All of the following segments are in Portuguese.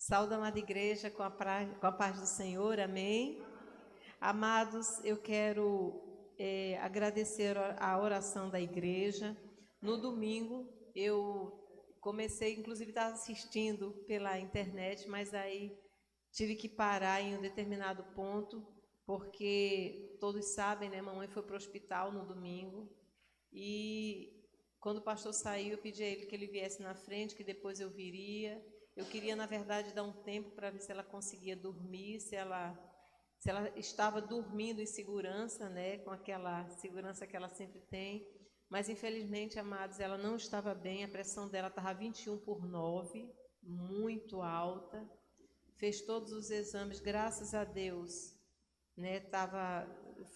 Saúde, amada igreja, com a paz do Senhor, amém? Amados, eu quero agradecer a oração da igreja. No domingo, eu comecei, inclusive estava assistindo pela internet, mas aí tive que parar em um determinado ponto, porque todos sabem, né, mamãe foi para o hospital no domingo, e quando o pastor saiu, eu pedi a ele que ele viesse na frente, que depois eu viria. Eu queria, na verdade, dar um tempo para ver se ela conseguia dormir, se ela estava dormindo em segurança, né, com aquela segurança que ela sempre tem. Mas, infelizmente, amados, ela não estava bem, a pressão dela estava 21/9, muito alta. Fez todos os exames, graças a Deus, né,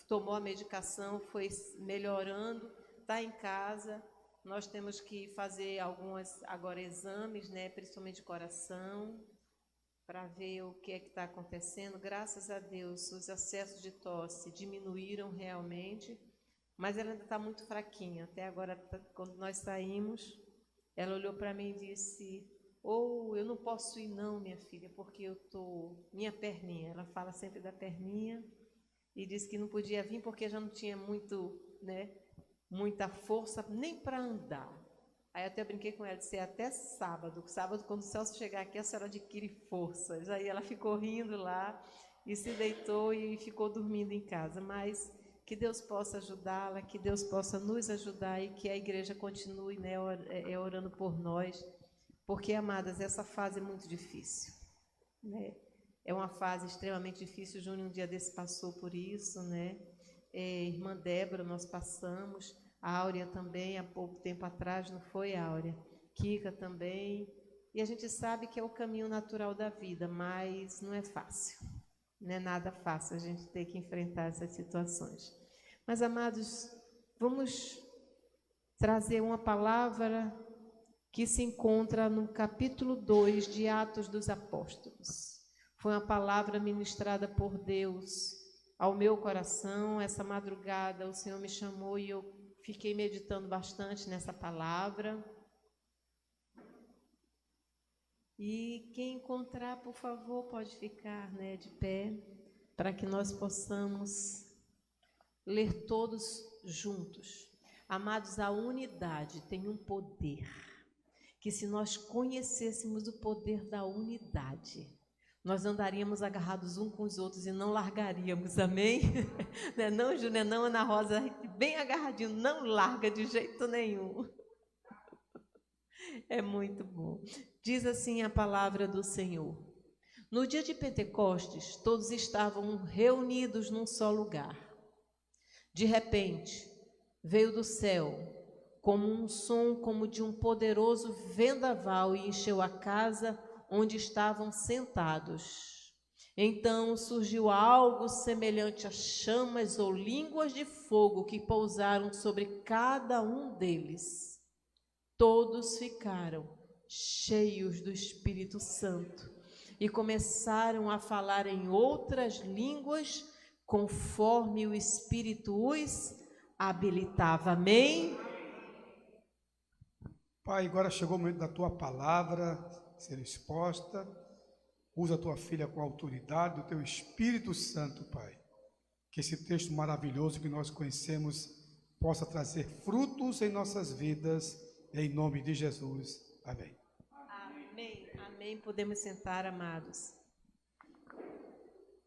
tomou a medicação, foi melhorando, está em casa. Nós temos que fazer alguns agora exames, né, principalmente de coração, para ver o que é que está acontecendo. Graças a Deus, os acessos de tosse diminuíram realmente, mas ela ainda está muito fraquinha. Até agora, quando nós saímos, ela olhou para mim e disse: eu não posso ir não, minha filha, porque eu estou... Minha perninha, ela fala sempre da perninha, e disse que não podia vir porque já não tinha muita força nem para andar. Aí eu até brinquei com ela, disse: até sábado. Sábado, quando o Celso chegar aqui, a senhora adquire forças. Aí ela ficou rindo lá e se deitou e ficou dormindo em casa. Mas que Deus possa ajudá-la, que Deus possa nos ajudar e que a igreja continue, né, orando por nós. Porque, amadas, essa fase é muito difícil, né? É uma fase extremamente difícil. O Júnior um dia desse passou por isso, né? Irmã Débora, nós passamos. A Áurea também, há pouco tempo atrás, não foi, Áurea? Kika também. E a gente sabe que é o caminho natural da vida, mas não é fácil. Não é nada fácil a gente ter que enfrentar essas situações. Mas, amados, vamos trazer uma palavra que se encontra no capítulo 2 de Atos dos Apóstolos. Foi uma palavra ministrada por Deus ao meu coração. Essa madrugada o Senhor me chamou e eu fiquei meditando bastante nessa palavra. E quem encontrar, por favor, pode ficar, né, de pé, para que nós possamos ler todos juntos. Amados, a unidade tem um poder, que se nós conhecêssemos o poder da unidade, nós andaríamos agarrados uns com os outros e não largaríamos, amém? Não, Júlia, não, Ana Rosa, bem agarradinho, não larga de jeito nenhum. É muito bom. Diz assim a palavra do Senhor: no dia de Pentecostes, todos estavam reunidos num só lugar. De repente, veio do céu como um som como de um poderoso vendaval e encheu a casa onde estavam sentados. Então surgiu algo semelhante a chamas ou línguas de fogo que pousaram sobre cada um deles. Todos ficaram cheios do Espírito Santo e começaram a falar em outras línguas conforme o Espírito os habilitava. Amém? Pai, agora chegou o momento da Tua palavra ser exposta. Usa a Tua filha com a autoridade do Teu Espírito Santo, Pai. Que esse texto maravilhoso que nós conhecemos possa trazer frutos em nossas vidas, em nome de Jesus. Amém. Amém, amém. Podemos sentar, amados.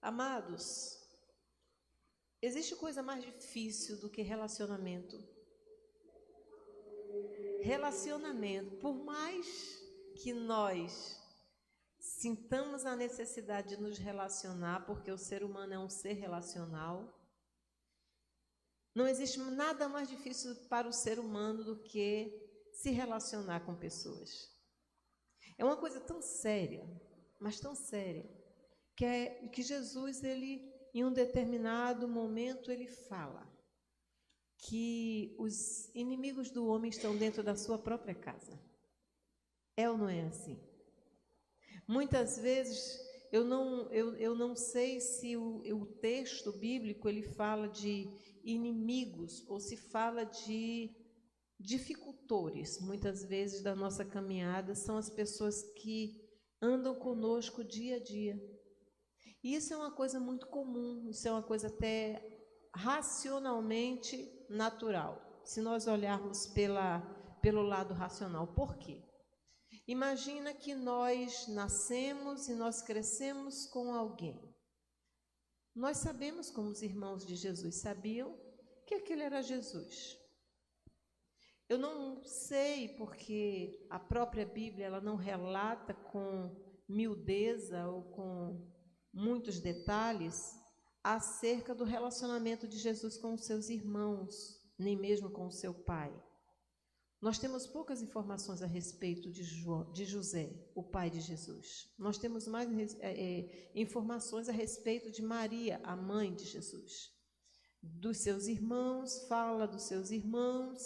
Amados, existe coisa mais difícil do que relacionamento? Relacionamento, por mais que nós sintamos a necessidade de nos relacionar, porque o ser humano é um ser relacional, não existe nada mais difícil para o ser humano do que se relacionar com pessoas. É uma coisa tão séria, mas tão séria, que Jesus, ele, em um determinado momento, ele fala que os inimigos do homem estão dentro da sua própria casa. É ou não é assim? Muitas vezes eu não sei se o texto bíblico ele fala de inimigos ou se fala de dificultores. Muitas vezes da nossa caminhada são as pessoas que andam conosco dia a dia. E isso é uma coisa muito comum, isso é uma coisa até racionalmente natural, se nós olharmos pelo lado racional. Por quê? Imagina que nós nascemos e nós crescemos com alguém. Nós sabemos, como os irmãos de Jesus sabiam, que aquele era Jesus. Eu não sei porque a própria Bíblia ela não relata com miudeza ou com muitos detalhes acerca do relacionamento de Jesus com os seus irmãos, nem mesmo com o seu pai. Nós temos poucas informações a respeito de José, o pai de Jesus. Nós temos mais informações a respeito de Maria, a mãe de Jesus. Dos seus irmãos, fala dos seus irmãos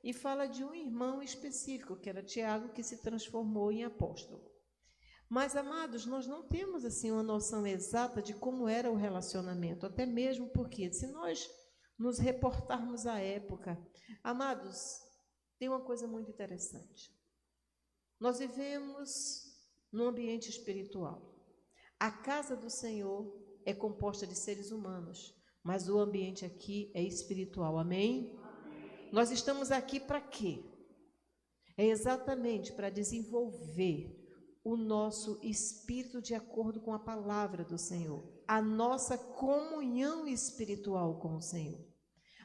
e fala de um irmão específico, que era Tiago, que se transformou em apóstolo. Mas, amados, nós não temos assim uma noção exata de como era o relacionamento, até mesmo porque, se nós nos reportarmos à época, amados, tem uma coisa muito interessante. Nós vivemos num ambiente espiritual. A casa do Senhor é composta de seres humanos, mas o ambiente aqui é espiritual. Amém? Nós estamos aqui para quê? É exatamente para desenvolver o nosso espírito de acordo com a palavra do Senhor, a nossa comunhão espiritual com o Senhor.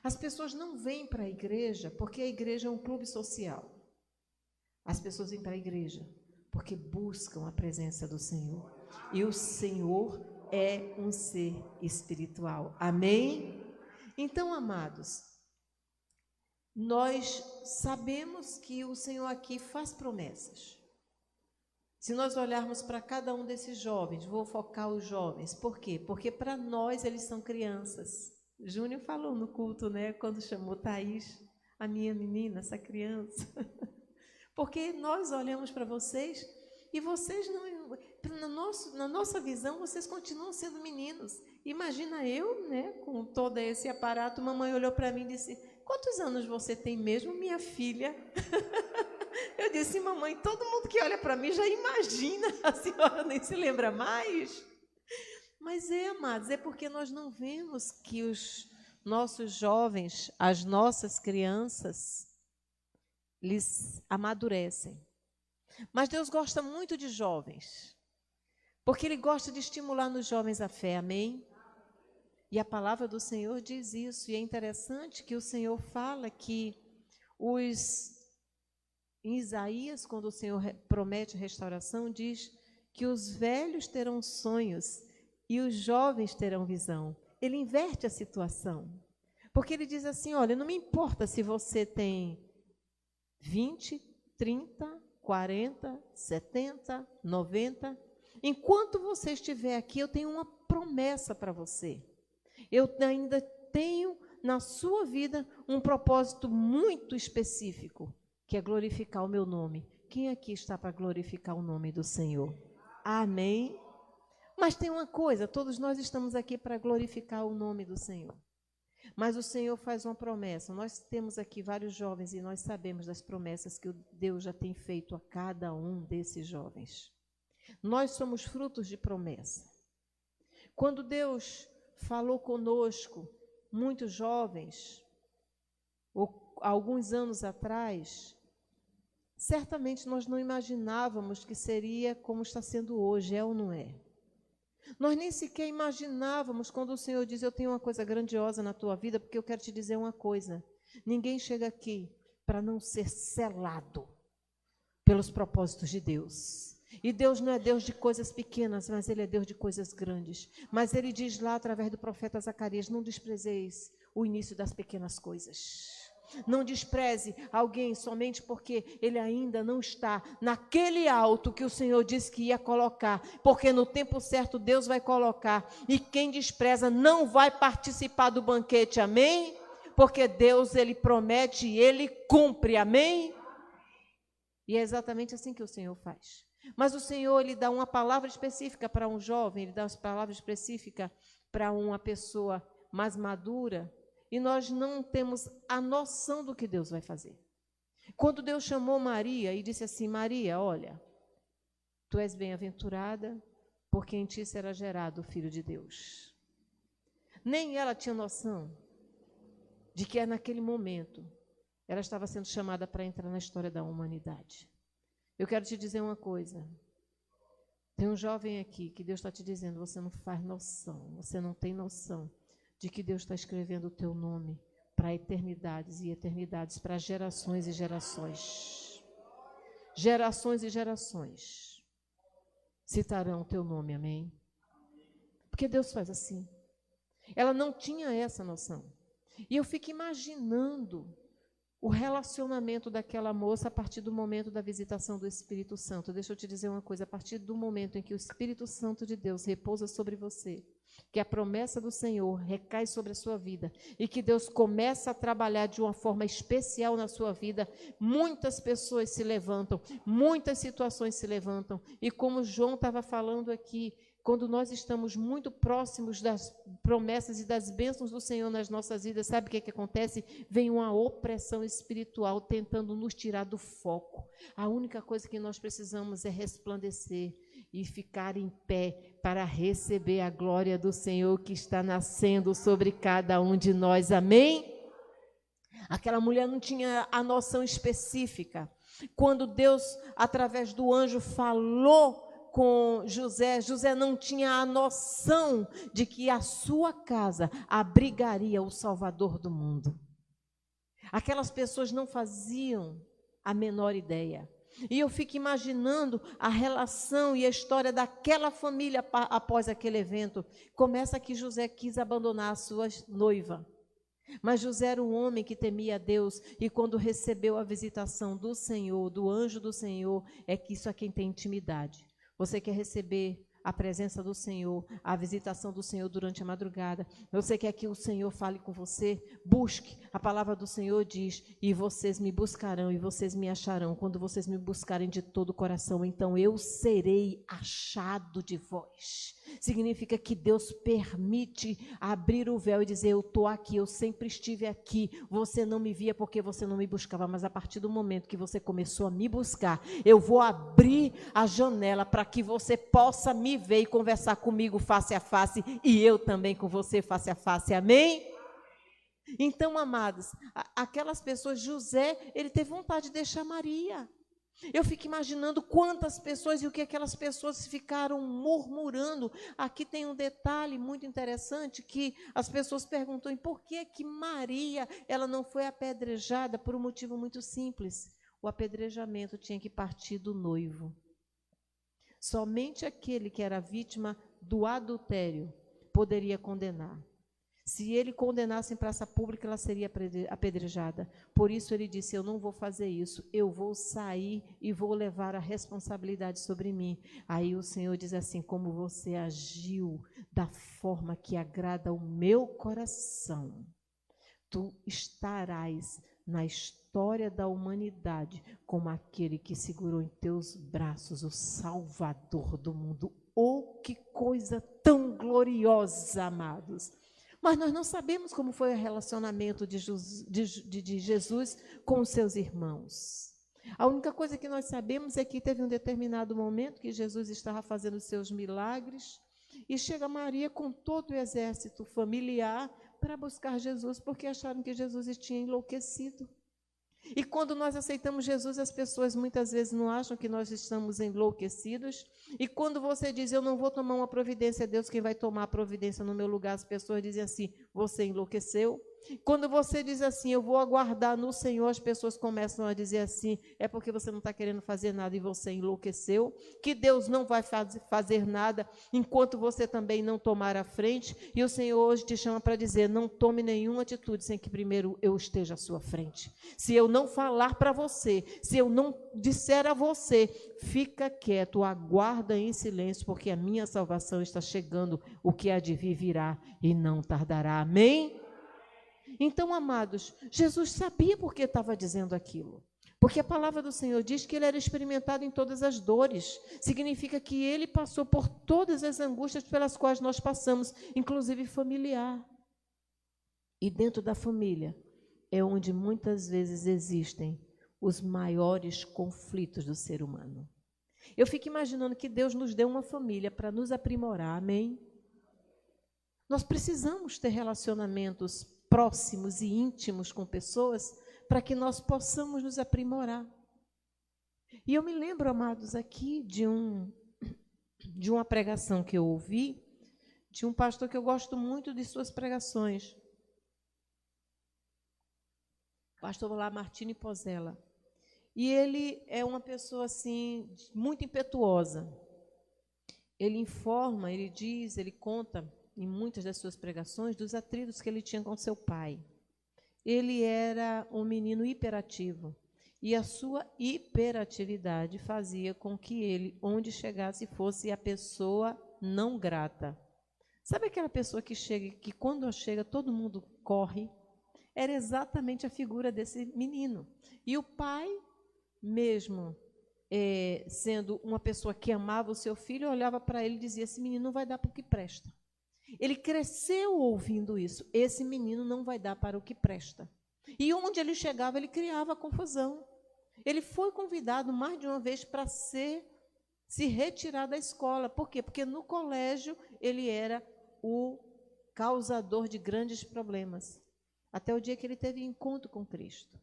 As pessoas não vêm para a igreja porque a igreja é um clube social. As pessoas vêm para a igreja porque buscam a presença do Senhor. E o Senhor é um ser espiritual. Amém? Então, amados, nós sabemos que o Senhor aqui faz promessas. Se nós olharmos para cada um desses jovens, vou focar os jovens. Por quê? Porque para nós eles são crianças. Júnior falou no culto, né, quando chamou Thaís, a minha menina, essa criança. Porque nós olhamos para vocês e vocês não, na nossa visão, vocês continuam sendo meninos. Imagina eu, né, com todo esse aparato, mamãe olhou para mim e disse: "Quantos anos você tem mesmo, minha filha?" Eu disse: "Mamãe, todo mundo que olha para mim já imagina, a senhora nem se lembra mais." Mas amados, é porque nós não vemos que os nossos jovens, as nossas crianças, eles amadurecem. Mas Deus gosta muito de jovens, porque Ele gosta de estimular nos jovens a fé, amém? E a palavra do Senhor diz isso, e é interessante que o Senhor fala que em Isaías, quando o Senhor promete restauração, diz que os velhos terão sonhos e os jovens terão visão. Ele inverte a situação. Porque ele diz assim: olha, não me importa se você tem 20, 30, 40, 70, 90. Enquanto você estiver aqui, eu tenho uma promessa para você. Eu ainda tenho na sua vida um propósito muito específico, que é glorificar o meu nome. Quem aqui está para glorificar o nome do Senhor? Amém? Mas tem uma coisa, todos nós estamos aqui para glorificar o nome do Senhor. Mas o Senhor faz uma promessa. Nós temos aqui vários jovens e nós sabemos das promessas que Deus já tem feito a cada um desses jovens. Nós somos frutos de promessa. Quando Deus falou conosco, muitos jovens, alguns anos atrás, certamente nós não imaginávamos que seria como está sendo hoje, é ou não é? Nós nem sequer imaginávamos quando o Senhor diz: eu tenho uma coisa grandiosa na tua vida, porque eu quero te dizer uma coisa. Ninguém chega aqui para não ser selado pelos propósitos de Deus. E Deus não é Deus de coisas pequenas, mas Ele é Deus de coisas grandes. Mas Ele diz lá, através do profeta Zacarias: não desprezeis o início das pequenas coisas. Não despreze alguém somente porque ele ainda não está naquele alto que o Senhor disse que ia colocar, porque no tempo certo Deus vai colocar, e quem despreza não vai participar do banquete, amém? Porque Deus, Ele promete e Ele cumpre, amém? E é exatamente assim que o Senhor faz. Mas o Senhor, Ele dá uma palavra específica para um jovem, Ele dá uma palavra específica para uma pessoa mais madura, e nós não temos a noção do que Deus vai fazer. Quando Deus chamou Maria e disse assim: Maria, olha, Tu és bem-aventurada, porque em ti será gerado o Filho de Deus. Nem ela tinha noção de que naquele momento ela estava sendo chamada para entrar na história da humanidade. Eu quero te dizer uma coisa. Tem um jovem aqui que Deus está te dizendo, você não faz noção, você não tem noção de que Deus está escrevendo o teu nome para eternidades e eternidades, para gerações e gerações. Gerações e gerações citarão o teu nome, amém? Porque Deus faz assim. Ela não tinha essa noção. E eu fico imaginando o relacionamento daquela moça a partir do momento da visitação do Espírito Santo. Deixa eu te dizer uma coisa, a partir do momento em que o Espírito Santo de Deus repousa sobre você, que a promessa do Senhor recai sobre a sua vida e que Deus começa a trabalhar de uma forma especial na sua vida, muitas pessoas se levantam, muitas situações se levantam. E como João estava falando aqui, quando nós estamos muito próximos das promessas e das bênçãos do Senhor nas nossas vidas, sabe o que acontece? Vem uma opressão espiritual tentando nos tirar do foco. A única coisa que nós precisamos é resplandecer e ficar em pé para receber a glória do Senhor que está nascendo sobre cada um de nós. Amém? Aquela mulher não tinha a noção específica. Quando Deus, através do anjo, falou com José, José não tinha a noção de que a sua casa abrigaria o Salvador do mundo. Aquelas pessoas não faziam a menor ideia. E eu fico imaginando a relação e a história daquela família após aquele evento. Começa que José quis abandonar a sua noiva. Mas José era um homem que temia a Deus, e quando recebeu a visitação do Senhor, do anjo do Senhor, é que isso é quem tem intimidade. Você quer receber a presença do Senhor, a visitação do Senhor durante a madrugada. Você quer que o Senhor fale com você? Busque. A palavra do Senhor diz, e vocês me buscarão e vocês me acharão. Quando vocês me buscarem de todo o coração, então eu serei achado de vós. Significa que Deus permite abrir o véu e dizer, eu estou aqui, eu sempre estive aqui. Você não me via porque você não me buscava, mas a partir do momento que você começou a me buscar, eu vou abrir a janela para que você possa me ver e conversar comigo face a face, e eu também com você face a face, amém? Então, amados, aquelas pessoas, José, ele teve vontade de deixar Maria. Eu fico imaginando quantas pessoas e o que aquelas pessoas ficaram murmurando. Aqui tem um detalhe muito interessante, que as pessoas perguntam, por que que Maria, ela não foi apedrejada? Por um motivo muito simples, o apedrejamento tinha que partir do noivo. Somente aquele que era vítima do adultério poderia condenar. Se ele condenasse em praça pública, ela seria apedrejada. Por isso ele disse, eu não vou fazer isso, eu vou sair e vou levar a responsabilidade sobre mim. Aí o Senhor diz assim, como você agiu da forma que agrada ao meu coração, tu estarás na história da humanidade como aquele que segurou em teus braços o Salvador do mundo. Oh, que coisa tão gloriosa, amados! Mas nós não sabemos como foi o relacionamento de Jesus com os seus irmãos. A única coisa que nós sabemos é que teve um determinado momento que Jesus estava fazendo os seus milagres e chega Maria com todo o exército familiar para buscar Jesus, porque acharam que Jesus tinha enlouquecido. E quando nós aceitamos Jesus, as pessoas muitas vezes não acham que nós estamos enlouquecidos. E quando você diz, eu não vou tomar uma providência, é Deus quem vai tomar a providência no meu lugar, as pessoas dizem assim, você enlouqueceu? Quando você diz assim, eu vou aguardar no Senhor, as pessoas começam a dizer assim, é porque você não está querendo fazer nada e você enlouqueceu, que Deus não vai fazer nada enquanto você também não tomar a frente, e o Senhor hoje te chama para dizer, não tome nenhuma atitude sem que primeiro eu esteja à sua frente. Se eu não falar para você, se eu não disser a você, fica quieto, aguarda em silêncio, porque a minha salvação está chegando, o que há de vir virá e não tardará, amém? Então, amados, Jesus sabia por que estava dizendo aquilo. Porque a palavra do Senhor diz que ele era experimentado em todas as dores. Significa que ele passou por todas as angústias pelas quais nós passamos, inclusive familiar. E dentro da família é onde muitas vezes existem os maiores conflitos do ser humano. Eu fico imaginando que Deus nos deu uma família para nos aprimorar, amém? Nós precisamos ter relacionamentos próximos e íntimos com pessoas para que nós possamos nos aprimorar. E eu me lembro, amados, aqui de uma pregação que eu ouvi, de um pastor que eu gosto muito de suas pregações. Pastor Lamartine Pozella. E ele é uma pessoa assim muito impetuosa. Ele informa, ele diz, ele conta em muitas das suas pregações dos atritos que ele tinha com seu pai. Ele era um menino hiperativo e a sua hiperatividade fazia com que ele, onde chegasse, fosse a pessoa não grata. Sabe aquela pessoa que chega, que quando chega todo mundo corre? Era exatamente a figura desse menino. E o pai, mesmo sendo uma pessoa que amava o seu filho, olhava para ele e dizia: esse menino não vai dar para o que presta. Ele cresceu ouvindo isso: esse menino não vai dar para o que presta. E onde ele chegava, ele criava confusão. Ele foi convidado mais de uma vez para se retirar da escola. Por quê? Porque no colégio ele era o causador de grandes problemas. Até o dia que ele teve encontro com Cristo.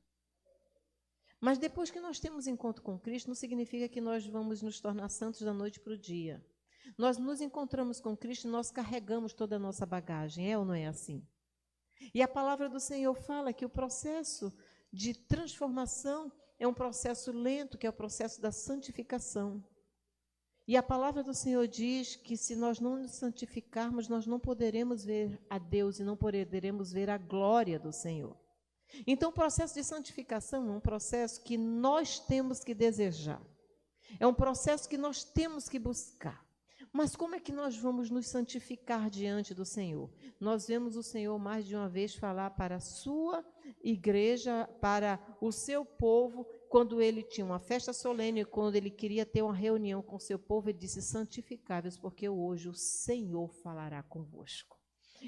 Mas depois que nós temos encontro com Cristo, não significa que nós vamos nos tornar santos da noite para o dia. Nós nos encontramos com Cristo e nós carregamos toda a nossa bagagem, é ou não é assim? E a palavra do Senhor fala que o processo de transformação é um processo lento, que é o processo da santificação. E a palavra do Senhor diz que se nós não nos santificarmos, nós não poderemos ver a Deus e não poderemos ver a glória do Senhor. Então, o processo de santificação é um processo que nós temos que desejar. É um processo que nós temos que buscar. Mas como é que nós vamos nos santificar diante do Senhor? Nós vemos o Senhor mais de uma vez falar para a sua igreja, para o seu povo, quando ele tinha uma festa solene, quando ele queria ter uma reunião com o seu povo, ele disse: santificai-vos, porque hoje o Senhor falará convosco.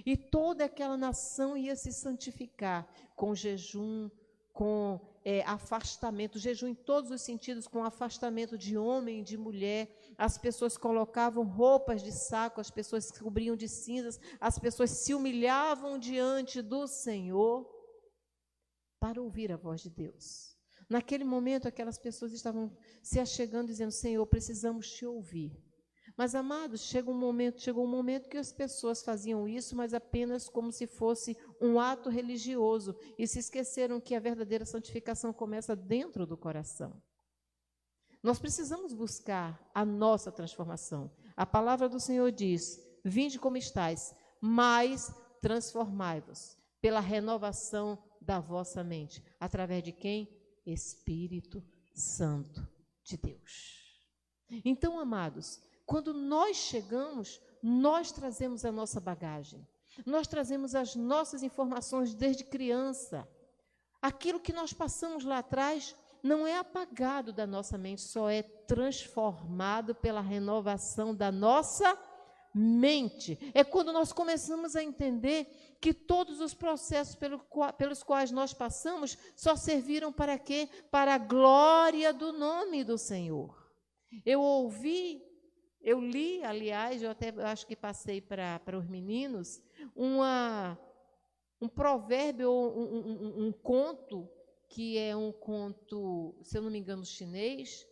E toda aquela nação ia se santificar com jejum, com afastamento, jejum em todos os sentidos, com afastamento de homem e de mulher. As pessoas colocavam roupas de saco, as pessoas se cobriam de cinzas, as pessoas se humilhavam diante do Senhor para ouvir a voz de Deus. Naquele momento, aquelas pessoas estavam se achegando, dizendo: Senhor, precisamos te ouvir. Mas, amados, chegou um momento que as pessoas faziam isso, mas apenas como se fosse um ato religioso, e se esqueceram que a verdadeira santificação começa dentro do coração. Nós precisamos buscar a nossa transformação. A palavra do Senhor diz: vinde como estáis, mas transformai-vos pela renovação da vossa mente. Através de quem? Espírito Santo de Deus. Então, amados, quando nós chegamos, nós trazemos a nossa bagagem. Nós trazemos as nossas informações desde criança. Aquilo que nós passamos lá atrás não é apagado da nossa mente, só é transformado pela renovação da nossa mente. É quando nós começamos a entender que todos os processos pelos quais nós passamos só serviram para quê? Para a glória do nome do Senhor. Eu li, aliás, eu até acho que passei para os meninos, um provérbio, um conto, que é um conto, se eu não me engano, chinês,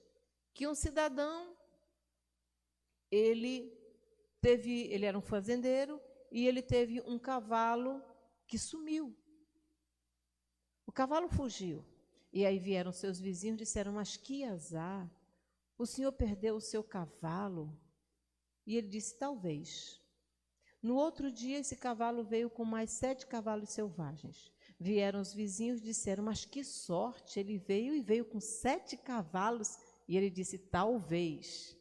que um cidadão, ele era um fazendeiro e ele teve um cavalo que sumiu. O cavalo fugiu. E aí vieram seus vizinhos e disseram: mas que azar, o senhor perdeu o seu cavalo? E ele disse: talvez. No outro dia, esse cavalo veio com mais 7 cavalos selvagens. Vieram os vizinhos e disseram: mas que sorte, ele veio com 7 cavalos. E ele disse: talvez.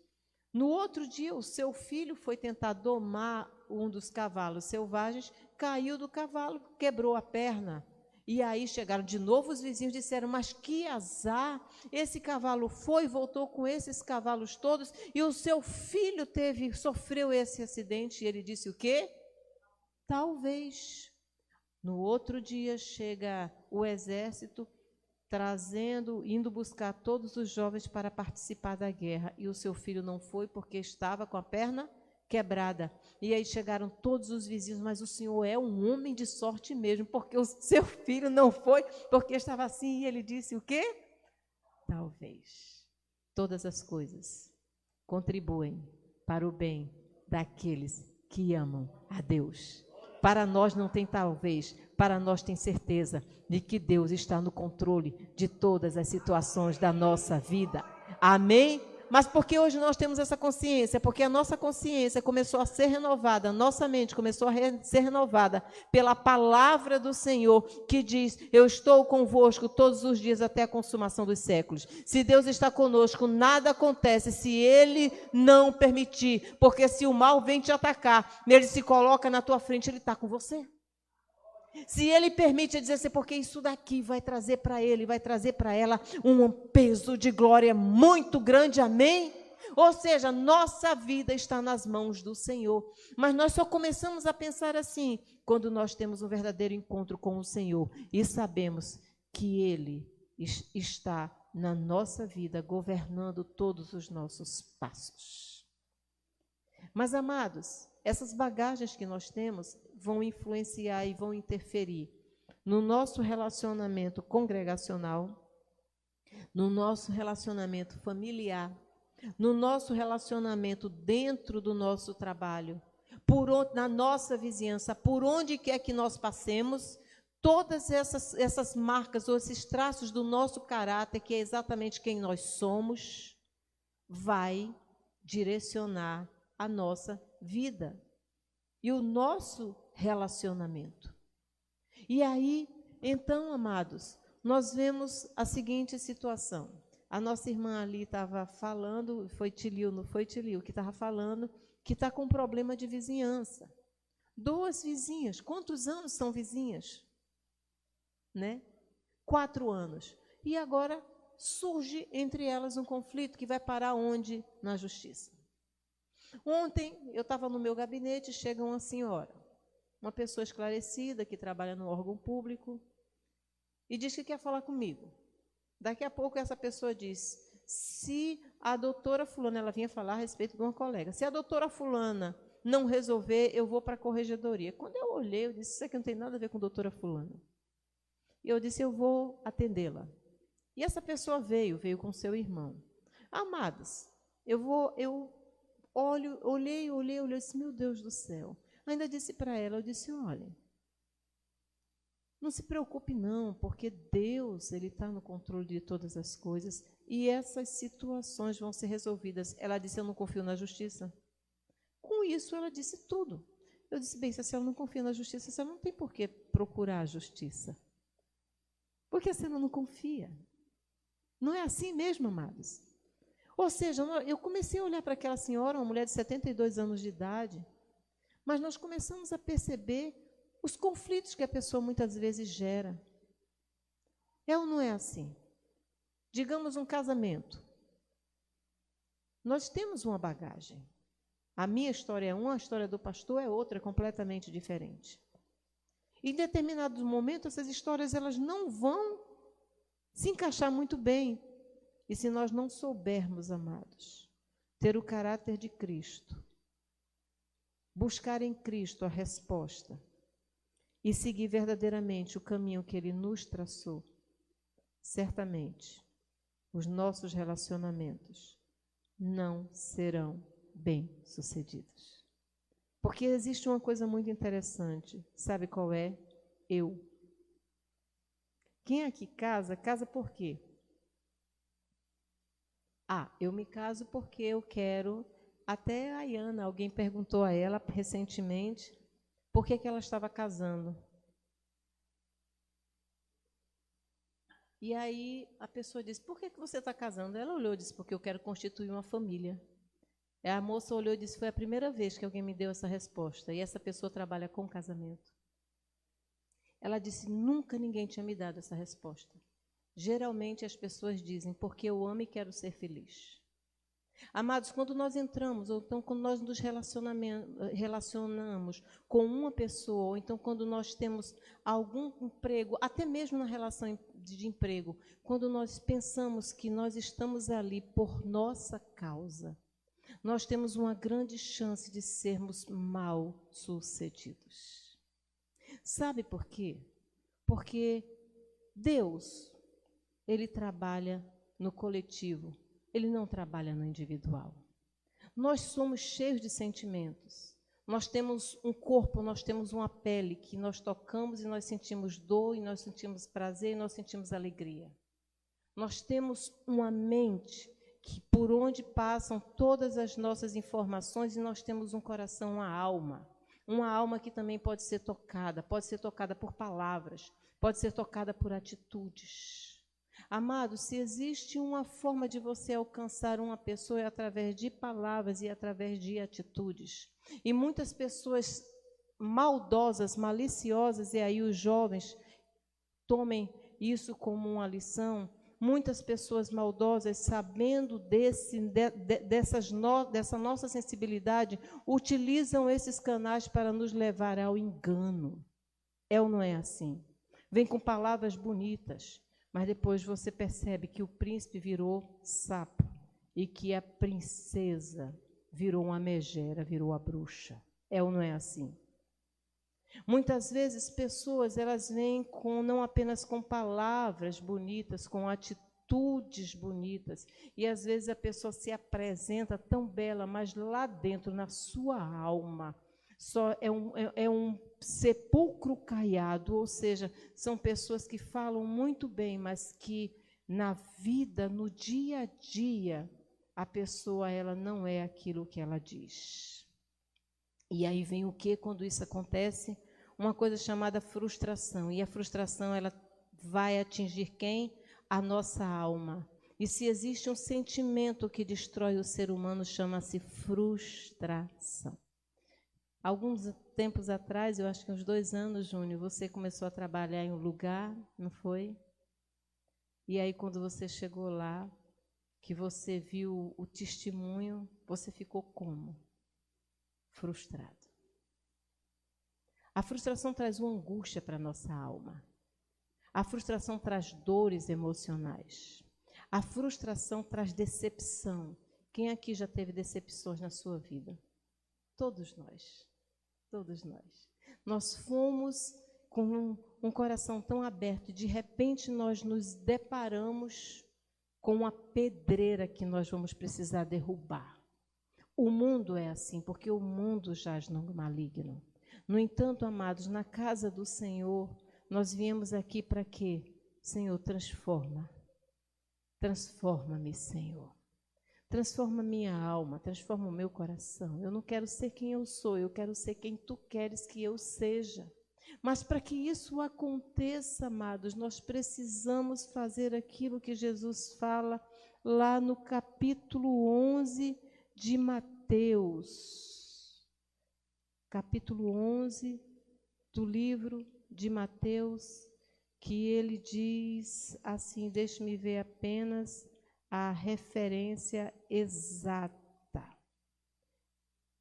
No outro dia, o seu filho foi tentar domar um dos cavalos selvagens, caiu do cavalo, quebrou a perna. E aí chegaram de novo os vizinhos e disseram: mas que azar, esse cavalo voltou com esses cavalos todos, e o seu filho sofreu esse acidente. E ele disse o quê? Talvez. No outro dia chega o exército, indo buscar todos os jovens para participar da guerra, e o seu filho não foi porque estava com a perna quebrada. E aí chegaram todos os vizinhos, mas o senhor é um homem de sorte mesmo, porque o seu filho não foi porque estava assim. E ele disse o quê? Talvez todas as coisas contribuem para o bem daqueles que amam a Deus. Para nós não tem talvez, para nós tem certeza de que Deus está no controle de todas as situações da nossa vida. Amém? Mas porque hoje nós temos essa consciência? Porque a nossa consciência começou a ser renovada, a nossa mente começou a ser renovada pela palavra do Senhor, que diz: eu estou convosco todos os dias até a consumação dos séculos. Se Deus está conosco, nada acontece se Ele não permitir, porque se o mal vem te atacar, Ele se coloca na tua frente, Ele está com você. Se Ele permite, dizer assim, porque isso daqui vai trazer para ele, vai trazer para ela um peso de glória muito grande, amém? Ou seja, nossa vida está nas mãos do Senhor. Mas nós só começamos a pensar assim quando nós temos um verdadeiro encontro com o Senhor e sabemos que Ele está na nossa vida, governando todos os nossos passos. Mas, amados, essas bagagens que nós temos vão influenciar e vão interferir no nosso relacionamento congregacional, no nosso relacionamento familiar, no nosso relacionamento dentro do nosso trabalho, na nossa vizinhança, por onde quer que nós passemos. Todas essas marcas ou esses traços do nosso caráter, que é exatamente quem nós somos, vai direcionar a nossa vida e o nosso relacionamento. E aí, então, amados, nós vemos a seguinte situação. A nossa irmã ali estava falando, foi Tilio, não foi Tilio, que estava falando que está com um problema de vizinhança. 2 vizinhas, quantos anos são vizinhas? Né? 4 anos. E agora surge entre elas um conflito que vai parar onde? Na justiça. Ontem, eu estava no meu gabinete, chega uma senhora, uma pessoa esclarecida, que trabalha no órgão público, e diz que quer falar comigo. Daqui a pouco, essa pessoa diz, se a doutora fulana, ela vinha falar a respeito de uma colega, se a doutora fulana não resolver, eu vou para a corregedoria. Quando eu olhei, eu disse, isso aqui não tem nada a ver com a doutora fulana. E eu disse, eu vou atendê-la. E essa pessoa veio com seu irmão. Amadas, olhei, disse, meu Deus do céu. Ainda disse para ela, eu disse, olha, não se preocupe não, porque Deus, Ele está no controle de todas as coisas e essas situações vão ser resolvidas. Ela disse, eu não confio na justiça. Com isso, ela disse tudo. Eu disse, bem, se a senhora não confia na justiça, você não tem por que procurar a justiça. Porque a senhora não confia. Não é assim mesmo, amados? Ou seja, eu comecei a olhar para aquela senhora, uma mulher de 72 anos de idade, mas nós começamos a perceber os conflitos que a pessoa muitas vezes gera. É ou não é assim? Digamos um casamento. Nós temos uma bagagem. A minha história é uma, a história do pastor é outra, completamente diferente. Em determinados momentos, essas histórias elas não vão se encaixar muito bem. E se nós não soubermos, amados, ter o caráter de Cristo, buscar em Cristo a resposta e seguir verdadeiramente o caminho que Ele nos traçou, certamente os nossos relacionamentos não serão bem-sucedidos. Porque existe uma coisa muito interessante, sabe qual é? Eu. Quem aqui casa por quê? Eu me caso porque eu quero. Até a Ayana, alguém perguntou a ela recentemente por que ela estava casando. E aí a pessoa disse, por que você está casando? Ela olhou e disse, porque eu quero constituir uma família. E a moça olhou e disse, foi a primeira vez que alguém me deu essa resposta. E essa pessoa trabalha com casamento. Ela disse, nunca ninguém tinha me dado essa resposta. Geralmente as pessoas dizem, porque eu amo e quero ser feliz. Amados, quando nós entramos, ou então quando nós nos relacionamos com uma pessoa, ou então quando nós temos algum emprego, até mesmo na relação de emprego, quando nós pensamos que nós estamos ali por nossa causa, nós temos uma grande chance de sermos mal sucedidos. Sabe por quê? Porque Deus, Ele trabalha no coletivo, Ele não trabalha no individual. Nós somos cheios de sentimentos. Nós temos um corpo, nós temos uma pele que nós tocamos e nós sentimos dor, e nós sentimos prazer, e nós sentimos alegria. Nós temos uma mente que por onde passam todas as nossas informações, e nós temos um coração, uma alma que também pode ser tocada por palavras, pode ser tocada por atitudes. Amado, se existe uma forma de você alcançar uma pessoa, é através de palavras e através de atitudes. E muitas pessoas maldosas, maliciosas, e aí os jovens tomem isso como uma lição, muitas pessoas maldosas, sabendo dessa nossa sensibilidade, utilizam esses canais para nos levar ao engano. É ou não é assim? Vem com palavras bonitas, mas depois você percebe que o príncipe virou sapo e que a princesa virou uma megera, virou a bruxa. É ou não é assim? Muitas vezes pessoas, elas vêm não apenas com palavras bonitas, com atitudes bonitas, e às vezes a pessoa se apresenta tão bela, mas lá dentro, na sua alma, só é um sepulcro caiado, ou seja, são pessoas que falam muito bem, mas que na vida, no dia a dia, a pessoa, ela não é aquilo que ela diz. E aí vem o que quando isso acontece? Uma coisa chamada frustração. E a frustração, ela vai atingir quem? A nossa alma. E se existe um sentimento que destrói o ser humano, chama-se frustração. Alguns tempos atrás, eu acho que uns 2 anos, Júnior, você começou a trabalhar em um lugar, não foi? E aí, quando você chegou lá, que você viu o testemunho, você ficou como? Frustrado. A frustração traz uma angústia para a nossa alma. A frustração traz dores emocionais. A frustração traz decepção. Quem aqui já teve decepções na sua vida? Todos nós. Todos nós. Nós fomos com um coração tão aberto e de repente nós nos deparamos com uma pedreira que nós vamos precisar derrubar. O mundo é assim, porque o mundo jaz no maligno. No entanto, amados, na casa do Senhor, nós viemos aqui para quê? Senhor, transforma. Transforma-me, Senhor. Transforma minha alma, transforma o meu coração. Eu não quero ser quem eu sou, eu quero ser quem Tu queres que eu seja. Mas para que isso aconteça, amados, nós precisamos fazer aquilo que Jesus fala lá no capítulo 11 de Mateus. Capítulo 11 do livro de Mateus, que ele diz assim, deixe-me ver apenas a referência exata,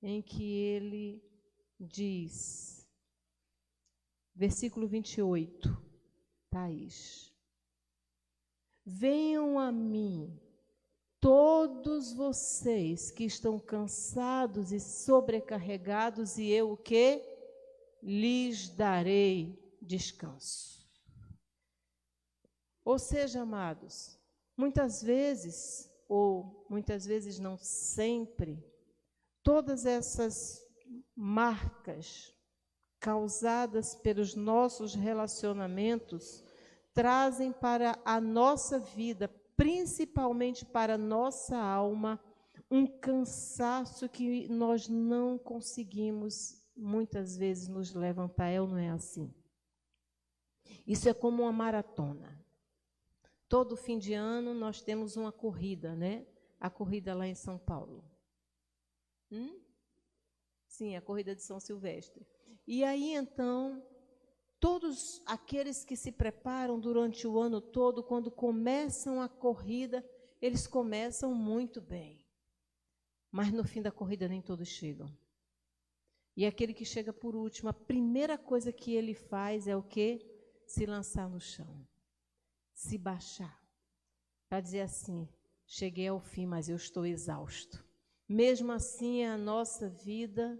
em que ele diz, versículo 28, Thaís, venham a mim todos vocês que estão cansados e sobrecarregados, e eu o quê? Lhes darei descanso. Ou seja, amados, muitas vezes, ou muitas vezes não sempre, todas essas marcas causadas pelos nossos relacionamentos trazem para a nossa vida, principalmente para a nossa alma, um cansaço que nós não conseguimos muitas vezes nos levantar. É ou não é assim? Isso é como uma maratona. Todo fim de ano nós temos uma corrida, né? A corrida lá em São Paulo. Sim, a corrida de São Silvestre. E aí, então, todos aqueles que se preparam durante o ano todo, quando começam a corrida, eles começam muito bem. Mas no fim da corrida nem todos chegam. E aquele que chega por último, a primeira coisa que ele faz é o quê? Se lançar no chão. se baixar, para dizer assim: cheguei ao fim, mas eu estou exausto. Mesmo assim, é a nossa vida,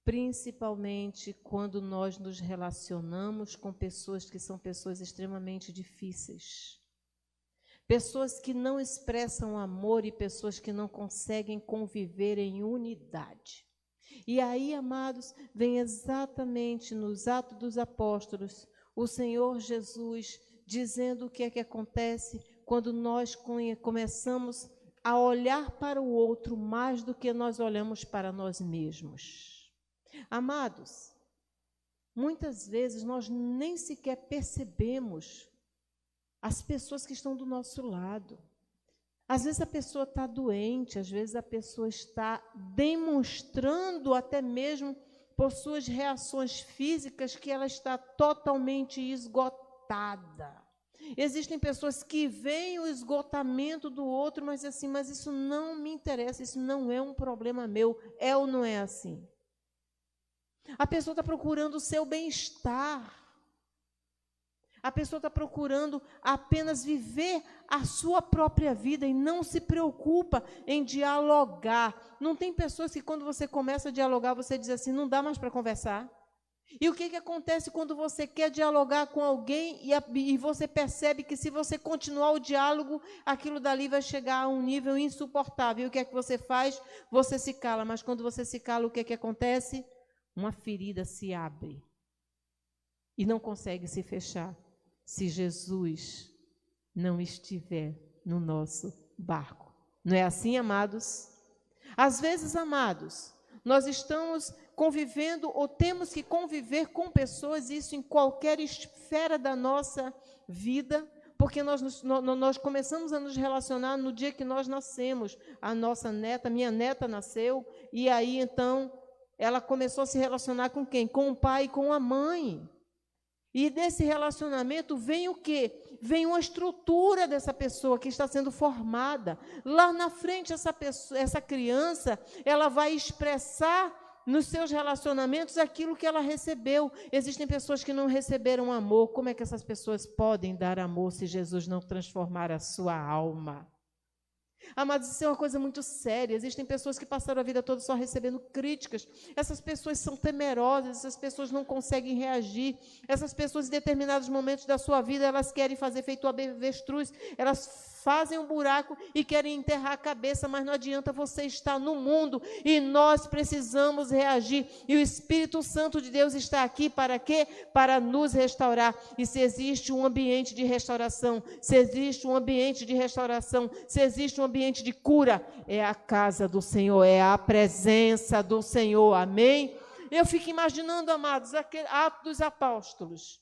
principalmente quando nós nos relacionamos com pessoas que são pessoas extremamente difíceis. Pessoas que não expressam amor e pessoas que não conseguem conviver em unidade. E aí, amados, vem exatamente nos Atos dos Apóstolos, o Senhor Jesus dizendo o que é que acontece quando nós começamos a olhar para o outro mais do que nós olhamos para nós mesmos. Amados, muitas vezes nós nem sequer percebemos as pessoas que estão do nosso lado. Às vezes a pessoa está doente, às vezes a pessoa está demonstrando até mesmo por suas reações físicas que ela está totalmente esgotada. Existem pessoas que veem o esgotamento do outro, mas assim, mas isso não me interessa, isso não é um problema meu, é ou não é assim? A pessoa está procurando o seu bem-estar. A pessoa está procurando apenas viver a sua própria vida e não se preocupa em dialogar. Não tem pessoas que quando você começa a dialogar, você diz assim, não dá mais para conversar. E o que acontece quando você quer dialogar com alguém e você percebe que se você continuar o diálogo, aquilo dali vai chegar a um nível insuportável. E o que é que você faz? Você se cala, mas quando você se cala, o que é que acontece? Uma ferida se abre e não consegue se fechar se Jesus não estiver no nosso barco. Não é assim, amados? Às vezes, amados, nós estamos convivendo ou temos que conviver com pessoas, isso em qualquer esfera da nossa vida, porque nós começamos a nos relacionar no dia que nós nascemos. A nossa neta, minha neta nasceu, e aí então ela começou a se relacionar com quem? Com o pai e com a mãe. E desse relacionamento vem o quê? Vem uma estrutura dessa pessoa que está sendo formada. Lá na frente, essa criança, ela vai expressar nos seus relacionamentos aquilo que ela recebeu. Existem pessoas que não receberam amor. Como é que essas pessoas podem dar amor se Jesus não transformar a sua alma? Amados, isso é uma coisa muito séria. Existem pessoas que passaram a vida toda só recebendo críticas. Essas pessoas são temerosas, essas pessoas não conseguem reagir. Essas pessoas, em determinados momentos da sua vida, elas querem fazer feito avestruz, elas fazem um buraco e querem enterrar a cabeça, mas não adianta, você estar no mundo e nós precisamos reagir. E o Espírito Santo de Deus está aqui para quê? Para nos restaurar. E se existe um ambiente de restauração, se existe um ambiente de restauração, se existe um ambiente de cura, é a casa do Senhor, é a presença do Senhor, amém? Eu fico imaginando, amados, aquele Ato dos Apóstolos.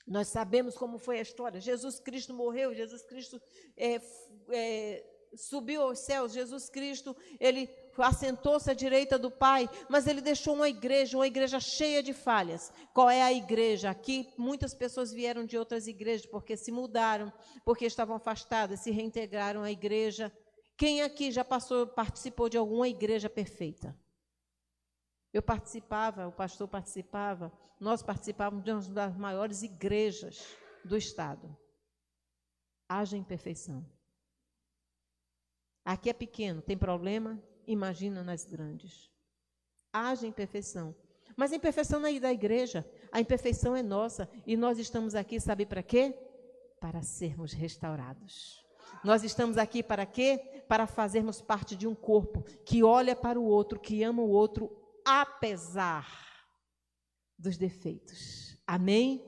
Nós sabemos como foi a história. Jesus Cristo morreu, Jesus Cristo subiu aos céus, Jesus Cristo, ele assentou-se à direita do Pai, mas ele deixou uma igreja cheia de falhas. Qual é a igreja? Aqui muitas pessoas vieram de outras igrejas, porque se mudaram, porque estavam afastadas, se reintegraram à igreja. Quem aqui já participou de alguma igreja perfeita? Eu participava, o pastor participava, nós participávamos de uma das maiores igrejas do estado. Haja imperfeição. Aqui é pequeno, tem problema? Imagina nas grandes. Haja imperfeição. Mas a imperfeição não é da igreja, a imperfeição é nossa. E nós estamos aqui, sabe para quê? Para sermos restaurados. Nós estamos aqui para quê? Para fazermos parte de um corpo que olha para o outro, que ama o outro, apesar dos defeitos. Amém?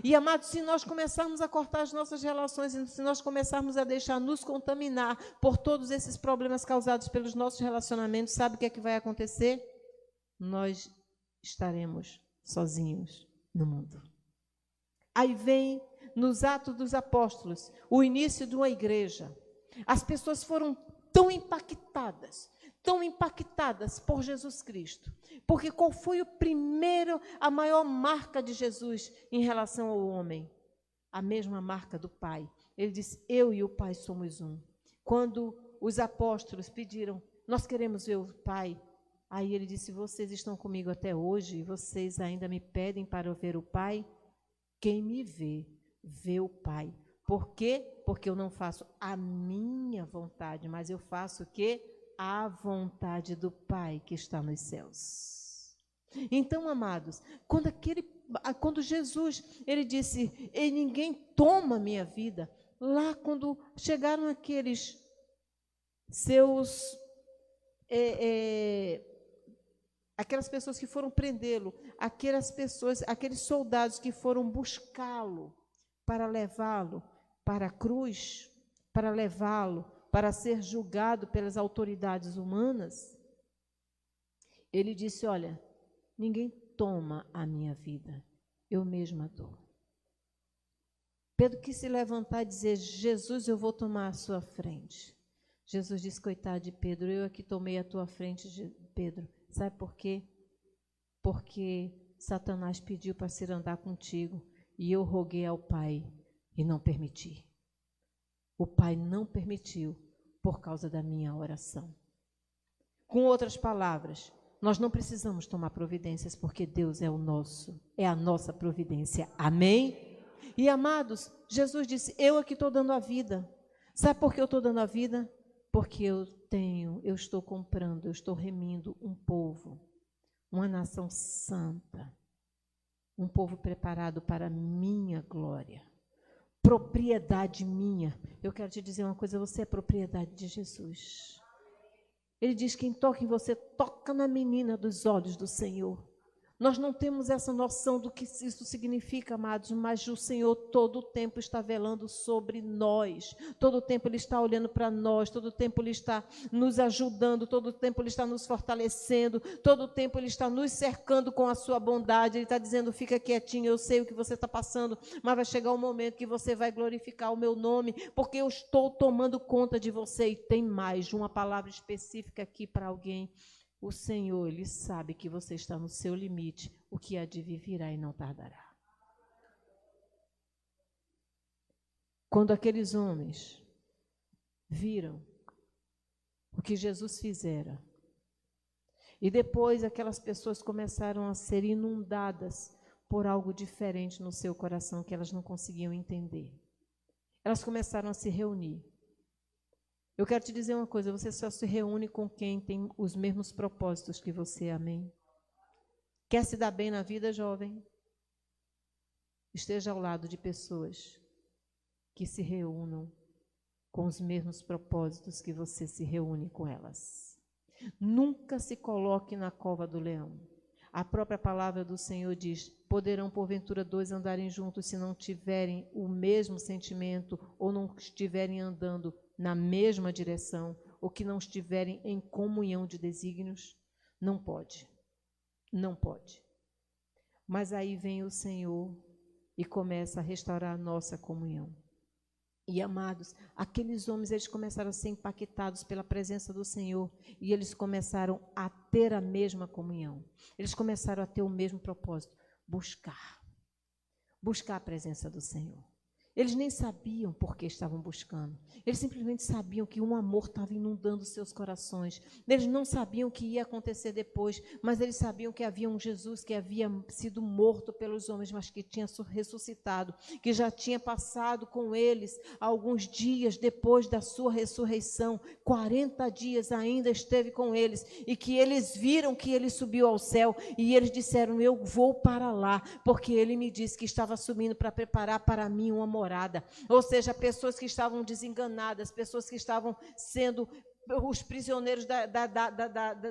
E, amados, se nós começarmos a cortar as nossas relações, se nós começarmos a deixar nos contaminar por todos esses problemas causados pelos nossos relacionamentos, sabe o que é que vai acontecer? Nós estaremos sozinhos no mundo. Aí vem, nos Atos dos Apóstolos, o início de uma igreja. As pessoas foram tão impactadas por Jesus Cristo. Porque qual foi a maior marca de Jesus em relação ao homem? A mesma marca do Pai. Ele disse, eu e o Pai somos um. Quando os apóstolos pediram, nós queremos ver o Pai. Aí ele disse, vocês estão comigo até hoje e vocês ainda me pedem para ver o Pai? Quem me vê, vê o Pai. Por quê? Porque eu não faço a minha vontade, mas eu faço o quê? A vontade do Pai que está nos céus. Então, amados, quando Jesus, ele disse, e ninguém toma minha vida, lá quando chegaram aqueles seus, aquelas pessoas que foram prendê-lo, aqueles soldados que foram buscá-lo para levá-lo para a cruz, para levá-lo para ser julgado pelas autoridades humanas, ele disse, olha, ninguém toma a minha vida, eu mesma dou. Pedro quis se levantar e dizer, Jesus, eu vou tomar a sua frente. Jesus disse, coitado de Pedro, eu aqui tomei a tua frente, Pedro. Sabe por quê? Porque Satanás pediu para se andar contigo e eu roguei ao Pai e não permiti. O Pai não permitiu por causa da minha oração. Com outras palavras, nós não precisamos tomar providências porque Deus é a nossa providência. Amém? E amados, Jesus disse, eu aqui estou dando a vida. Sabe por que eu estou dando a vida? Porque eu estou comprando, eu estou remindo um povo, uma nação santa, um povo preparado para a minha glória. Propriedade minha. Eu quero te dizer uma coisa, você é propriedade de Jesus. Ele diz, quem toca em você, toca na menina dos olhos do Senhor. Nós não temos essa noção do que isso significa, amados, mas o Senhor todo o tempo está velando sobre nós, todo o tempo Ele está olhando para nós, todo o tempo Ele está nos ajudando, todo o tempo Ele está nos fortalecendo, todo o tempo Ele está nos cercando com a sua bondade. Ele está dizendo, fica quietinho, eu sei o que você está passando, mas vai chegar um momento que você vai glorificar o meu nome, porque eu estou tomando conta de você. E tem mais, uma palavra específica aqui para alguém. O Senhor, Ele sabe que você está no seu limite, o que há de vir virá e não tardará. Quando aqueles homens viram o que Jesus fizera, e depois aquelas pessoas começaram a ser inundadas por algo diferente no seu coração que elas não conseguiam entender. Elas começaram a se reunir. Eu quero te dizer uma coisa, você só se reúne com quem tem os mesmos propósitos que você, amém? Quer se dar bem na vida, jovem? Esteja ao lado de pessoas que se reúnam com os mesmos propósitos que você se reúne com elas. Nunca se coloque na cova do leão. A própria palavra do Senhor diz, poderão porventura dois andarem juntos se não tiverem o mesmo sentimento ou não estiverem andando na mesma direção, ou que não estiverem em comunhão de desígnios? Não pode. Não pode. Mas aí vem o Senhor e começa a restaurar a nossa comunhão. E, amados, aqueles homens, eles começaram a ser impactados pela presença do Senhor e eles começaram a ter a mesma comunhão. Eles começaram a ter o mesmo propósito, buscar a presença do Senhor. Eles nem sabiam por que estavam buscando. Eles simplesmente sabiam que um amor estava inundando seus corações. Eles não sabiam o que ia acontecer depois, mas eles sabiam que havia um Jesus que havia sido morto pelos homens, mas que tinha ressuscitado, que já tinha passado com eles alguns dias depois da sua ressurreição. 40 dias ainda esteve com eles, e que eles viram que ele subiu ao céu, e eles disseram, eu vou para lá, porque ele me disse que estava subindo para preparar para mim uma morada. Ou seja, pessoas que estavam desenganadas, pessoas que estavam sendo os prisioneiros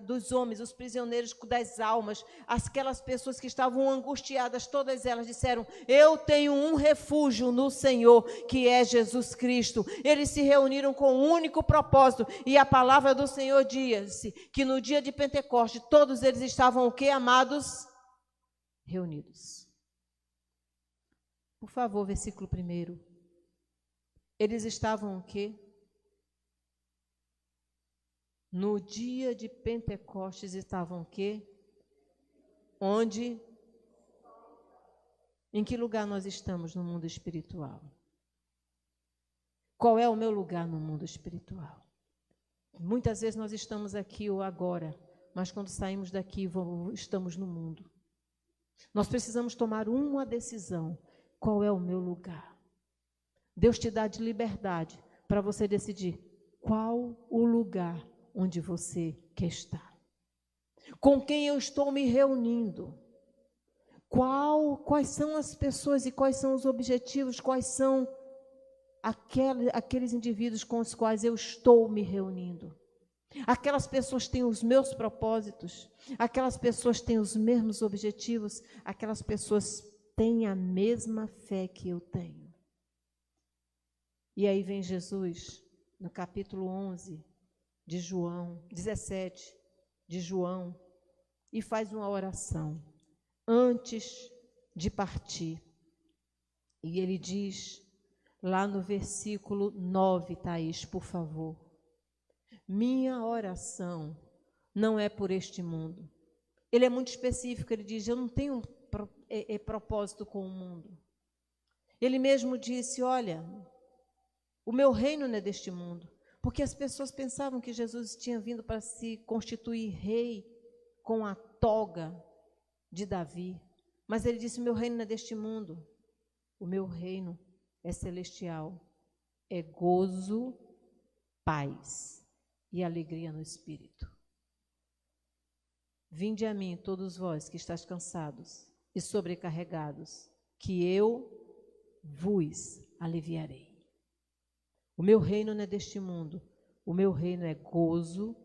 dos homens, os prisioneiros das almas, aquelas pessoas que estavam angustiadas, todas elas disseram, eu tenho um refúgio no Senhor, que é Jesus Cristo. Eles se reuniram com um único propósito, e a palavra do Senhor disse que no dia de Pentecostes, todos eles estavam o quê, amados? Reunidos. Por favor, versículo 1. Eles estavam o quê? No dia de Pentecostes estavam o quê? Onde? Em que lugar nós estamos no mundo espiritual? Qual é o meu lugar no mundo espiritual? Muitas vezes nós estamos aqui ou agora, mas quando saímos daqui, estamos no mundo. Nós precisamos tomar uma decisão. Qual é o meu lugar? Deus te dá de liberdade para você decidir qual o lugar onde você quer estar. Com quem eu estou me reunindo? Quais são as pessoas e quais são os objetivos, quais são aqueles indivíduos com os quais eu estou me reunindo? Aquelas pessoas têm os meus propósitos, aquelas pessoas têm os mesmos objetivos, aquelas pessoas têm a mesma fé que eu tenho. E aí vem Jesus, no capítulo 11 de João, 17 de João, e faz uma oração antes de partir. E ele diz, lá no versículo 9, Thaís, por favor: minha oração não é por este mundo. Ele é muito específico, ele diz, eu não tenho propósito com o mundo. Ele mesmo disse, olha, o meu reino não é deste mundo. Porque as pessoas pensavam que Jesus tinha vindo para se constituir rei com a toga de Davi. Mas ele disse, o meu reino não é deste mundo. O meu reino é celestial. É gozo, paz e alegria no Espírito. Vinde a mim, todos vós que estáis cansados e sobrecarregados, que eu vos aliviarei. O meu reino não é deste mundo. O meu reino é gozo,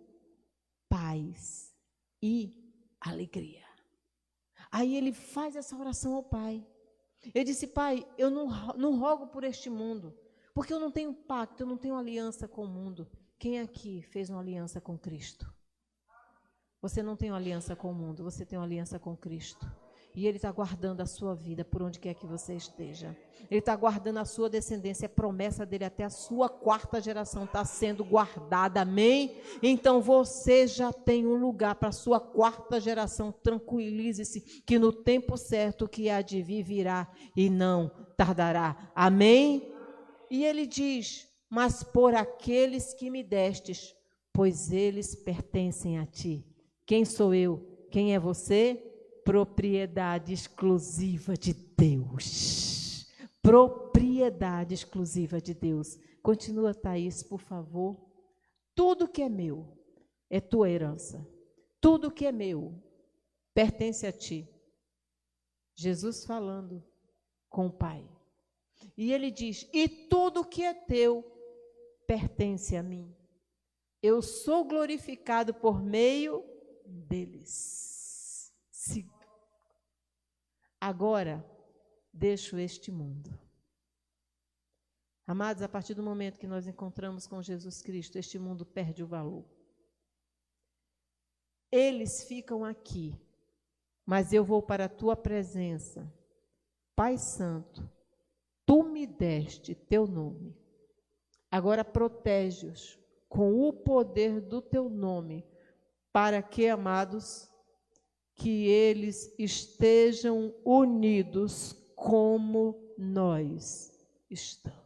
paz e alegria. Aí ele faz essa oração ao Pai. Ele disse, Pai, eu não rogo por este mundo, porque eu não tenho pacto, eu não tenho aliança com o mundo. Quem aqui fez uma aliança com Cristo? Você não tem uma aliança com o mundo, você tem uma aliança com Cristo. E Ele está guardando a sua vida por onde quer que você esteja. Ele está guardando a sua descendência, a promessa dele até a sua 4ª geração está sendo guardada, amém? Então você já tem um lugar para a sua 4ª geração, tranquilize-se, que no tempo certo o que há de vir virá e não tardará, amém? E ele diz, mas por aqueles que me destes, pois eles pertencem a ti. Quem sou eu? Quem é você? Propriedade exclusiva de Deus. Propriedade exclusiva de Deus. Continua, Thaís, por favor. Tudo que é meu é tua herança. Tudo que é meu pertence a ti. Jesus falando com o Pai. E ele diz, e tudo que é teu pertence a mim. Eu sou glorificado por meio deles. Agora, deixo este mundo. Amados, a partir do momento que nós encontramos com Jesus Cristo, este mundo perde o valor. Eles ficam aqui, mas eu vou para a tua presença. Pai Santo, tu me deste teu nome. Agora protege-os com o poder do teu nome, para que, amados, que eles estejam unidos como nós estamos.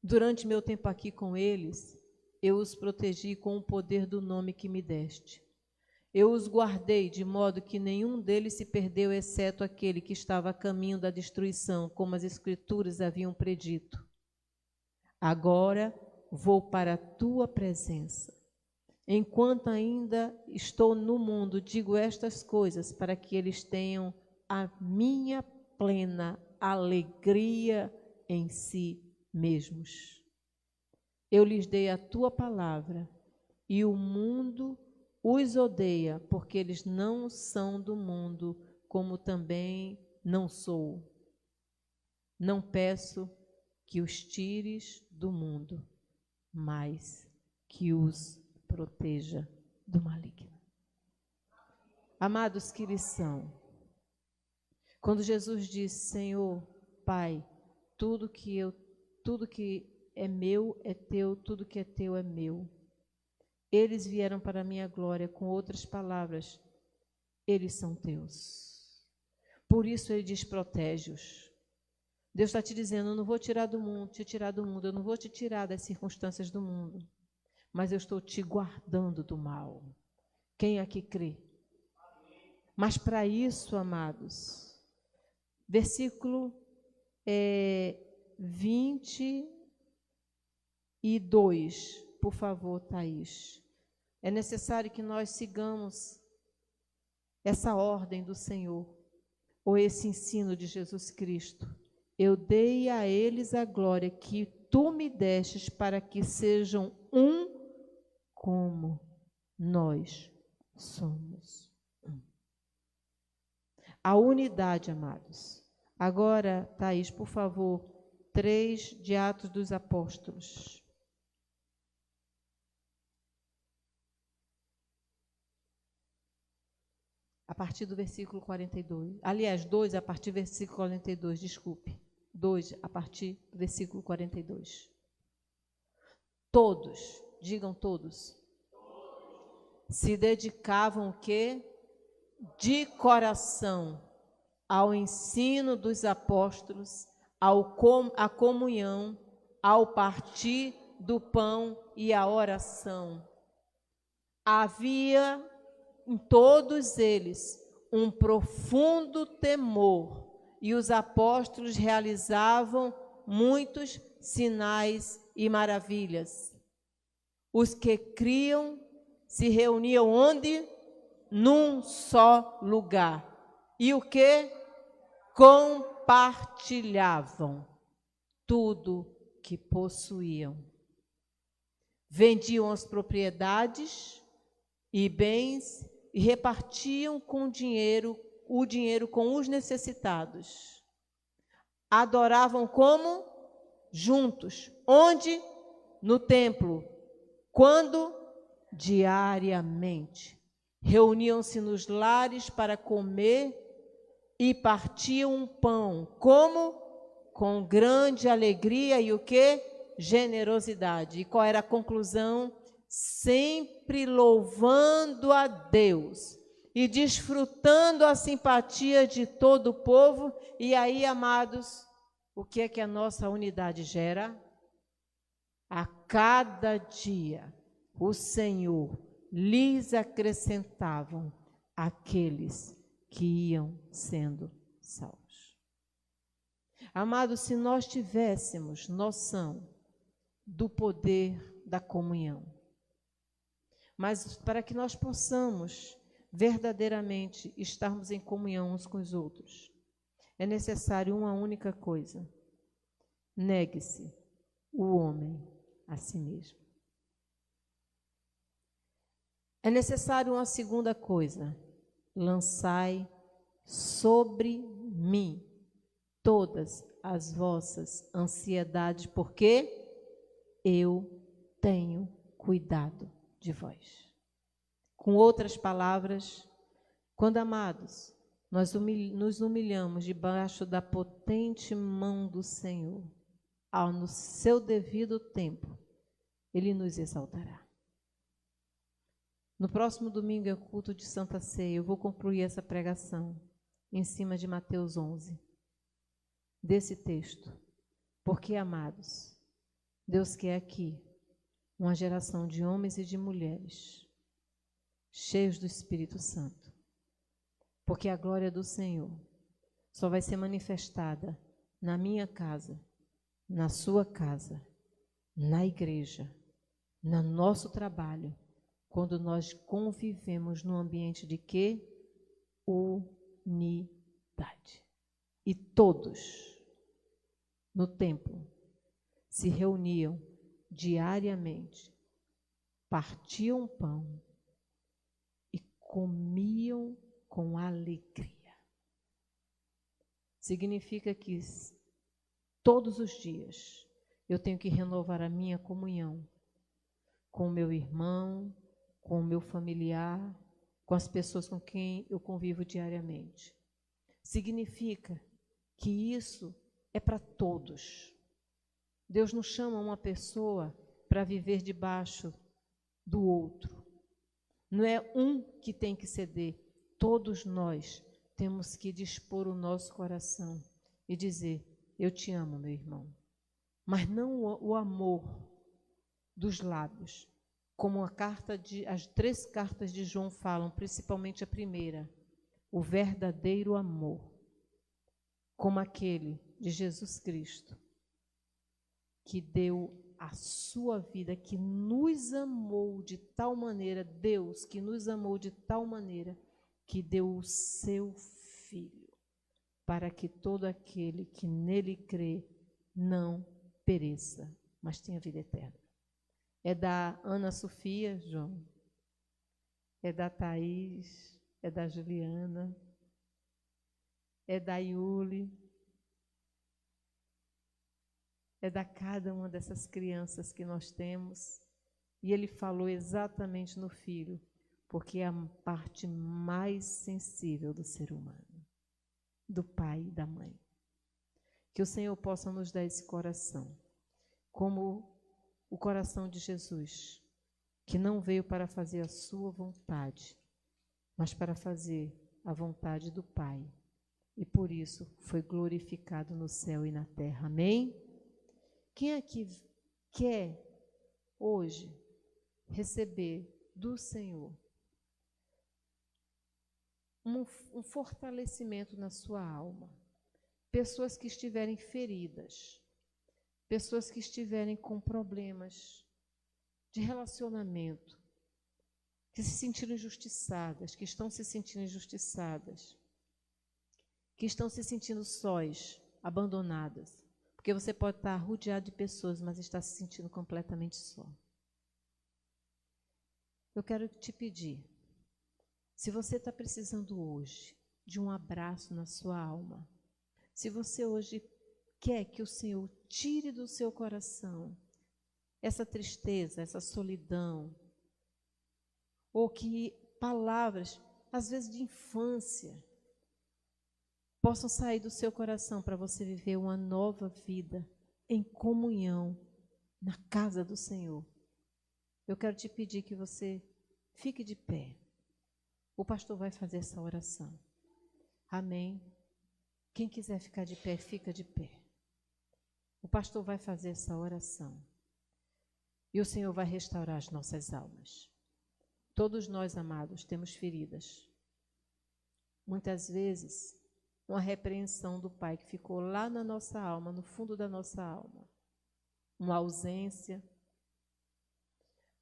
Durante meu tempo aqui com eles, eu os protegi com o poder do nome que me deste. Eu os guardei de modo que nenhum deles se perdeu, exceto aquele que estava a caminho da destruição, como as Escrituras haviam predito. Agora vou para a tua presença. Enquanto ainda estou no mundo, digo estas coisas para que eles tenham a minha plena alegria em si mesmos. Eu lhes dei a tua palavra e o mundo os odeia, porque eles não são do mundo, como também não sou. Não peço que os tires do mundo, mas que os proteja do maligno. Amados, que lição. Quando Jesus disse, Senhor, Pai, tudo que é meu é teu, tudo que é teu é meu. Eles vieram para a minha glória, com outras palavras, eles são teus. Por isso ele diz, protege-os. Deus está te dizendo, eu não vou tirar do mundo, te tirar do mundo, eu não vou te tirar das circunstâncias do mundo, mas eu estou te guardando do mal. Quem aqui crê? Mas para isso, amados, versículo 22, por favor, Thaís. É necessário que nós sigamos essa ordem do Senhor, ou esse ensino de Jesus Cristo. Eu dei a eles a glória que tu me destes, para que sejam um como nós somos um. A unidade, amados. Agora, Thaís, por favor, 3 de Atos dos Apóstolos. A partir do versículo 42. Aliás, 2 a partir do versículo 42, desculpe. 2 a partir do versículo 42. Todos, digam todos, se dedicavam o quê? De coração ao ensino dos apóstolos, à comunhão, ao partir do pão e à oração. Havia em todos eles um profundo temor, e os apóstolos realizavam muitos sinais e maravilhas. Os que criam se reuniam onde? Num só lugar. E o que? Compartilhavam tudo que possuíam. Vendiam as propriedades e bens e repartiam o dinheiro com os necessitados. Adoravam como? Juntos. Onde? No templo. Quando? Diariamente. Reuniam-se nos lares para comer e partiam o pão. Como? Com grande alegria e o quê? Generosidade. E qual era a conclusão? Sempre louvando a Deus e desfrutando a simpatia de todo o povo. E aí, amados, o que é que a nossa unidade gera? A cada dia o Senhor lhes acrescentavam aqueles que iam sendo salvos. Amados, se nós tivéssemos noção do poder da comunhão, mas para que nós possamos verdadeiramente estarmos em comunhão uns com os outros, é necessário uma única coisa: negue-se o homem a si mesmo. É necessário uma segunda coisa: lançai sobre mim todas as vossas ansiedades, porque eu tenho cuidado de vós. Com outras palavras, quando, amados, nós nos humilhamos debaixo da potente mão do Senhor, no seu devido tempo, Ele nos exaltará. No próximo domingo é o culto de Santa Ceia. Eu vou concluir essa pregação em cima de Mateus 11, desse texto. Porque, amados, Deus quer aqui uma geração de homens e de mulheres cheios do Espírito Santo. Porque a glória do Senhor só vai ser manifestada na minha casa, na sua casa, na igreja, no nosso trabalho, quando nós convivemos num ambiente de quê? Unidade. E todos no templo se reuniam diariamente, partiam o pão e comiam com alegria. Significa que todos os dias eu tenho que renovar a minha comunhão com o meu irmão, com o meu familiar, com as pessoas com quem eu convivo diariamente. Significa que isso é para todos. Deus não chama uma pessoa para viver debaixo do outro. Não é um que tem que ceder. Todos nós temos que dispor o nosso coração e dizer: eu te amo, meu irmão. Mas não o amor dos lábios, como as 3 cartas de João falam, principalmente a primeira, o verdadeiro amor. como aquele de Jesus Cristo, que deu a sua vida, que nos amou de tal maneira, Deus que nos amou de tal maneira, que deu o seu Filho, para que todo aquele que nele crê não pereça, mas tenha vida eterna. É da Ana Sofia, João, é da Thaís, é da Juliana, é da Yuli, é da cada uma dessas crianças que nós temos. E ele falou exatamente no filho, porque é a parte mais sensível do ser humano, do pai e da mãe. Que o Senhor possa nos dar esse coração, como o coração de Jesus, que não veio para fazer a sua vontade, mas para fazer a vontade do Pai. E por isso foi glorificado no céu e na terra. Amém? Quem aqui quer hoje receber do Senhor um fortalecimento na sua alma? Pessoas que estiverem feridas, pessoas que estiverem com problemas de relacionamento, que se sentiram injustiçadas, que estão se sentindo injustiçadas, que estão se sentindo sós, abandonadas. Porque você pode estar rodeado de pessoas, mas está se sentindo completamente só. Eu quero te pedir, se você está precisando hoje de um abraço na sua alma, se você hoje quer que o Senhor tire do seu coração essa tristeza, essa solidão, ou que palavras, às vezes de infância, possam sair do seu coração para você viver uma nova vida em comunhão na casa do Senhor. Eu quero te pedir que você fique de pé. O pastor vai fazer essa oração. Amém? Quem quiser ficar de pé, fica de pé. O pastor vai fazer essa oração. E o Senhor vai restaurar as nossas almas. Todos nós, amados, temos feridas. Muitas vezes, uma repreensão do Pai que ficou lá na nossa alma, no fundo da nossa alma. Uma ausência.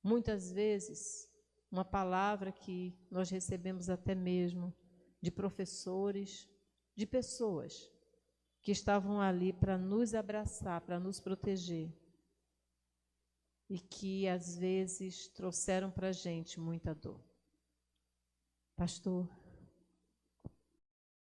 Muitas vezes, uma palavra que nós recebemos até mesmo de professores, de pessoas que estavam ali para nos abraçar, para nos proteger. E que, às vezes, trouxeram para a gente muita dor. Pastor,